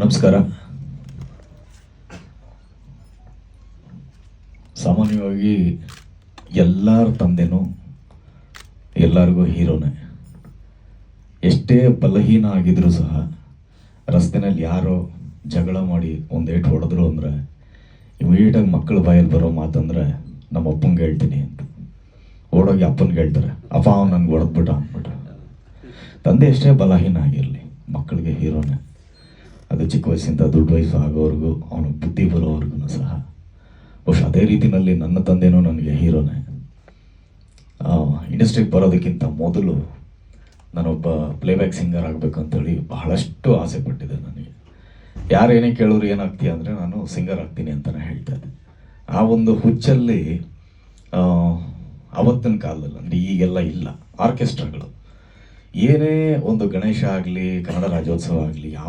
ನಮಸ್ಕಾರ. ಸಾಮಾನ್ಯವಾಗಿ ಎಲ್ಲರ ತಂದೆನೂ ಎಲ್ಲರಿಗೂ ಹೀರೋನೇ. ಎಷ್ಟೇ ಬಲಹೀನ ಆಗಿದ್ರೂ ಸಹ ರಸ್ತೆನಲ್ಲಿ ಯಾರೋ ಜಗಳ ಮಾಡಿ ಒಂದೇಟು ಹೊಡೆದ್ರು ಅಂದರೆ ಇಮಿಡಿಯೇಟಾಗಿ ಮಕ್ಕಳ ಬಾಯಲ್ಲಿ ಬರೋ ಮಾತಂದರೆ ನಮ್ಮ ಅಪ್ಪಂಗೆ ಹೇಳ್ತೀನಿ ಅಂತ ಓಡೋಗಿ ಅಪ್ಪನಿಗೆ ಹೇಳ್ತಾರೆ, ಅಪ್ಪ ಅವ್ನು ನನಗೆ ಹೊಡೆದ್ಬಿಟ್ಟ ಅಂದ್ಬಿಟ್ಟು. ತಂದೆ ಎಷ್ಟೇ ಬಲಹೀನ ಆಗಿರಲಿ ಮಕ್ಕಳಿಗೆ ಹೀರೋನೇ. ಅದು ಚಿಕ್ಕ ವಯಸ್ಸಿಂದ ದೊಡ್ಡ ವಯಸ್ಸು ಆಗೋವರೆಗೂ ಅವನಿಗೆ ಬುದ್ಧಿ ಬರೋವರೆಗೂ ಸಹ. ಬಹುಶಃ ಅದೇ ರೀತಿಯಲ್ಲಿ ನನ್ನ ತಂದೆನೂ ನನಗೆ ಹೀರೋನೇ. ಇಂಡಸ್ಟ್ರಿಗೆ ಬರೋದಕ್ಕಿಂತ ಮೊದಲು ನಾನೊಬ್ಬ ಪ್ಲೇಬ್ಯಾಕ್ ಸಿಂಗರ್ ಆಗಬೇಕು ಅಂತೇಳಿ ಬಹಳಷ್ಟು ಆಸೆ ಪಟ್ಟಿದ್ದೆ. ನನಗೆ ಯಾರೇನೇ ಕೇಳೋರು ಏನಾಗ್ತೀಯ ಅಂದರೆ ನಾನು ಸಿಂಗರ್ ಆಗ್ತೀನಿ ಅಂತಲೇ ಹೇಳ್ತಾ ಇದ್ದೆ. ಆ ಒಂದು ಹುಚ್ಚಲ್ಲಿ ಅವತ್ತಿನ ಕಾಲದಲ್ಲಿ ಅಂದರೆ ಈಗೆಲ್ಲ ಇಲ್ಲ ಆರ್ಕೆಸ್ಟ್ರಾಗಳು, ಏನೇ ಒಂದು ಗಣೇಶ ಆಗಲಿ ಕನ್ನಡ ರಾಜ್ಯೋತ್ಸವ ಆಗಲಿ ಯಾವ